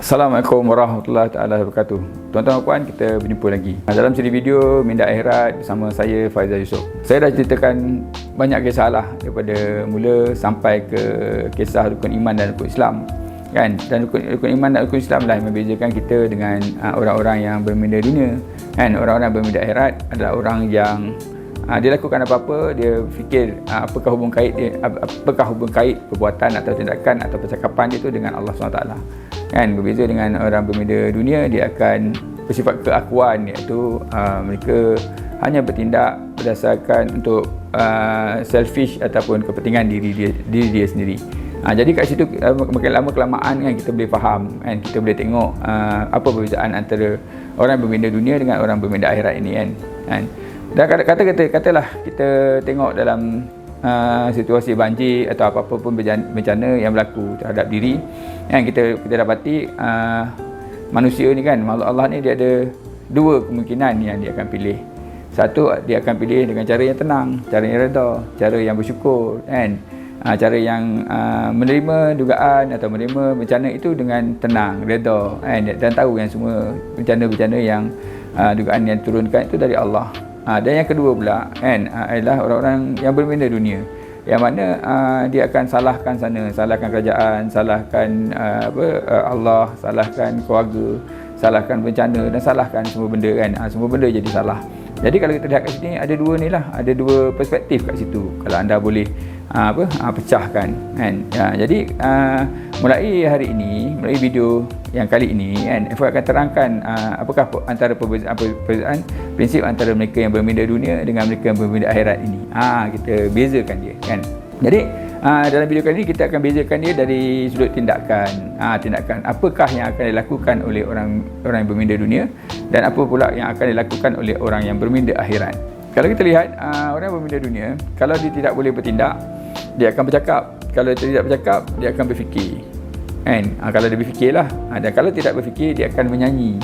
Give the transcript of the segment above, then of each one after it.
Assalamualaikum warahmatullahi taala wabarakatuh. Tuan-tuan dan puan, kita berjumpa lagi dalam siri video Minda Akhirat bersama saya Faizal Yusof. Saya dah ceritakan banyak kisah lah, daripada mula sampai ke kisah rukun iman dan rukun Islam, kan? Dan rukun iman dan rukun Islam lah yang membezakan kita dengan orang-orang yang berminda dunia, kan? Orang-orang berminda akhirat adalah orang yang dia lakukan apa-apa, dia fikir apakah hubung kait perbuatan atau tindakan atau percakapan dia tu dengan Allah SWT, kan? Berbeza dengan orang berminda dunia, dia akan bersifat keakuan, iaitu mereka hanya bertindak berdasarkan untuk selfish ataupun kepentingan diri dia sendiri. Jadi kat situ makin lama kelamaan, kan, kita boleh faham, kan, kita boleh tengok apa perbezaan antara orang berminda dunia dengan orang berminda akhirat ini, kan? Dan katalah kita tengok dalam situasi banjir atau apa-apa pun bencana yang berlaku terhadap diri, yang kita dapati manusia ni, kan, makhluk Allah ni, dia ada dua kemungkinan yang dia akan pilih. Satu, dia akan pilih dengan cara yang tenang, cara yang reda, cara yang bersyukur, kan, cara yang menerima dugaan atau menerima bencana itu dengan tenang, reda, kan, dan tahu yang semua bencana-bencana yang dugaan yang turunkan itu dari Allah. Dan yang kedua pula, kan, adalah orang-orang yang berminda dunia, yang mana dia akan salahkan sana, salahkan kerajaan, salahkan Allah, salahkan keluarga, salahkan bencana dan salahkan semua benda, kan. Semua benda jadi salah. Jadi kalau kita lihat kat sini, ada dua ni lah, ada dua perspektif kat situ, kalau anda boleh pecahkan, kan. Jadi mulai hari ini, mulai video yang kali ini, kan, F akan terangkan apakah antara perbezaan prinsip antara mereka yang berminda dunia dengan mereka yang berminda akhirat ini. Kita bezakan dia, kan. Jadi dalam video kali ini kita akan bezakan dia dari sudut tindakan. Tindakan apakah yang akan dilakukan oleh orang yang berminda dunia dan apa pula yang akan dilakukan oleh orang yang berminda akhirat. Kalau kita lihat orang yang berminda dunia, kalau dia tidak boleh bertindak, dia akan bercakap. Kalau dia tidak bercakap, dia akan berfikir, kan. Kalau dia berfikirlah, dan kalau tidak berfikir, dia akan menyanyi,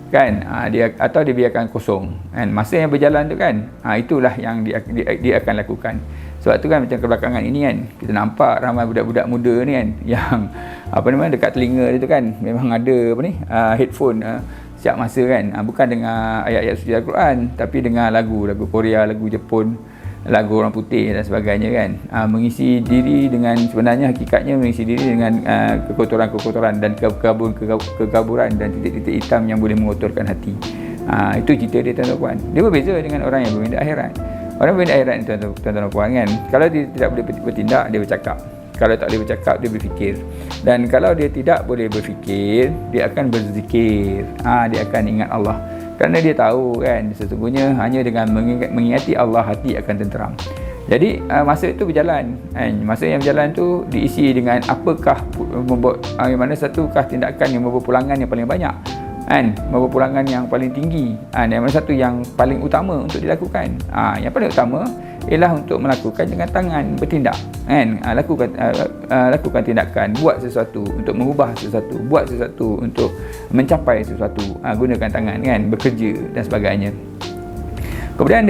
kan. Dia biarkan kosong, kan. Masa yang berjalan tu, kan, itulah yang dia akan lakukan. Sebab tu, kan, macam kebelakangan ini, kan, kita nampak ramai budak-budak muda ni, kan, yang dekat telinga dia tu, kan, memang ada headphone setiap masa, kan. Bukan dengar ayat-ayat suci Al-Quran, tapi dengar lagu Korea, lagu Jepun, lagu orang putih dan sebagainya, kan. Mengisi diri dengan, sebenarnya hakikatnya mengisi diri dengan kekotoran-kekotoran dan kekaburan dan titik-titik hitam yang boleh mengotorkan hati. Itu cerita dia, tuan-tuan. Dia berbeza dengan orang yang berminda akhirat. Orang berminda akhirat ni, tuan-tuan dan puan, kan, kalau dia tidak boleh bertindak, dia bercakap. Kalau tak boleh bercakap, dia berfikir. Dan kalau dia tidak boleh berfikir, dia akan berzikir. Dia akan ingat Allah. Kerana dia tahu, kan, sesungguhnya hanya dengan mengingati Allah, hati akan tenteram. Jadi masa itu berjalan, kan. Masa yang berjalan tu diisi dengan apakah membuat mana satukah tindakan yang membawa pulangan yang paling banyak, kan, membawa pulangan yang paling tinggi, yang mana satu yang paling utama untuk dilakukan. Yang paling utama ialah untuk melakukan dengan tangan, bertindak, kan. Lakukan tindakan, buat sesuatu untuk mengubah sesuatu, buat sesuatu untuk mencapai sesuatu, gunakan tangan, kan, bekerja dan sebagainya. Kemudian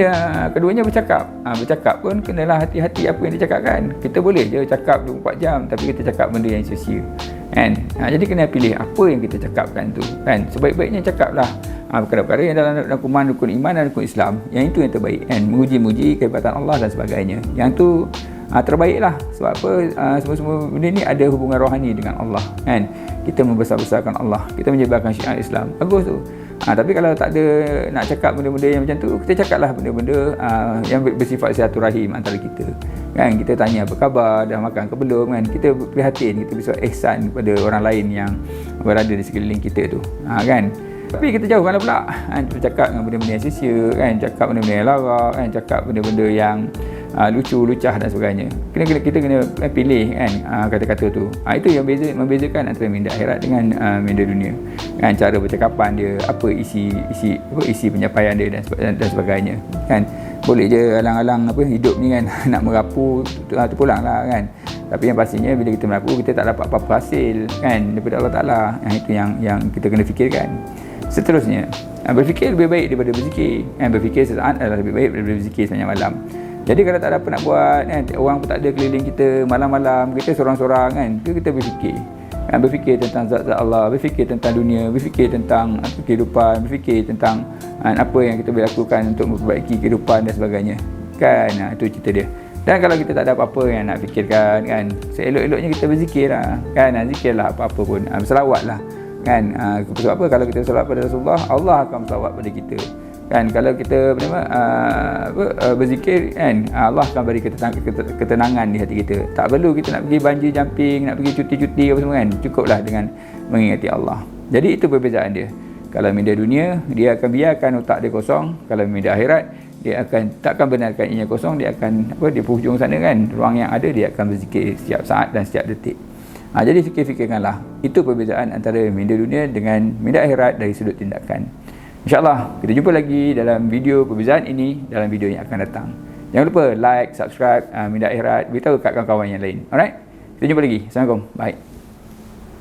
keduanya bercakap. Bercakap pun kenalah hati-hati apa yang dicakapkan. Kita boleh je cakap 24 jam, tapi kita cakap benda yang sia-sia, kan. Jadi kena pilih apa yang kita cakapkan tu, kan. Sebaik-baiknya cakaplah perkara-perkara yang dalam rukun iman dan rukun Islam, yang itu yang terbaik, kan. Memuji kehebatan Allah dan sebagainya, yang tu terbaiklah. Sebab apa? Semua benda ni ada hubungan rohani dengan Allah, kan. Kita membesar-besarkan Allah, kita menyebarkan syiar Islam, bagus tu. Tapi kalau tak ada nak cakap benda-benda yang macam tu, kita cakaplah benda-benda yang bersifat silaturahim antara kita, kan. Kita tanya apa khabar, dah makan ke belum, kan. Kita prihatin, kita bersifat ihsan kepada orang lain yang berada di sekeliling kita tu, kan. Tapi kita jauhkanlah pula, kan, bercakap dengan benda-benda yang sia-sia, kan, cakap benda-benda yang larak, kan, cakap benda-benda yang lucu, lucah dan sebagainya. Kita kena pilih, kan, kata-kata tu. Itu yang membezakan antara minda akhirat dengan minda dunia, kan. Cara bercakapan dia, apa isi penyampaian dia dan sebagainya, kan. Boleh je alang-alang hidup ni, kan, nak merapu terpulanglah, kan. Tapi yang pastinya bila kita merapu, kita tak dapat apa-apa hasil, kan, daripada Allah Ta'ala. Itu yang kita kena fikirkan. Seterusnya, berfikir lebih baik daripada berzikir, kan. Berfikir sesaat adalah lebih baik daripada berzikir sepanjang malam. Jadi kalau tak ada apa nak buat, kan, orang pun tak ada keliling kita, malam-malam kita sorang-sorang, kan, kita berfikir, berfikir tentang zat-zat Allah, berfikir tentang dunia, berfikir tentang kehidupan, berfikir tentang apa yang kita boleh lakukan untuk memperbaiki kehidupan dan sebagainya kan. Itu cerita dia. Dan kalau kita tak ada apa-apa yang nak fikirkan kan, seelok-eloknya kita berzikir lah kan. Zikirlah apa-apa pun, berselawat lah kan. Sebab apa? Kalau kita selawat pada Rasulullah, Allah akan selawat pada kita kan. Kalau kita berzikir kan, Allah akan beri ketenangan di hati kita. Tak perlu kita nak pergi bungee jumping, nak pergi cuti-cuti apa semua kan. Cukuplah dengan mengingati Allah. Jadi itu perbezaan dia. Kalau minda dunia, dia akan biarkan otak dia kosong. Kalau minda akhirat, dia takkan benarkan ianya kosong. Dia akan di hujung sana kan, ruang yang ada, dia akan berzikir setiap saat dan setiap detik. Jadi fikir-fikirkanlah. Itu perbezaan antara minda dunia dengan minda akhirat dari sudut tindakan. InsyaAllah kita jumpa lagi dalam video perbezaan ini dalam video yang akan datang. Jangan lupa like, subscribe minda akhirat, beritahu kat kawan-kawan yang lain. Alright, kita jumpa lagi. Assalamualaikum. Bye.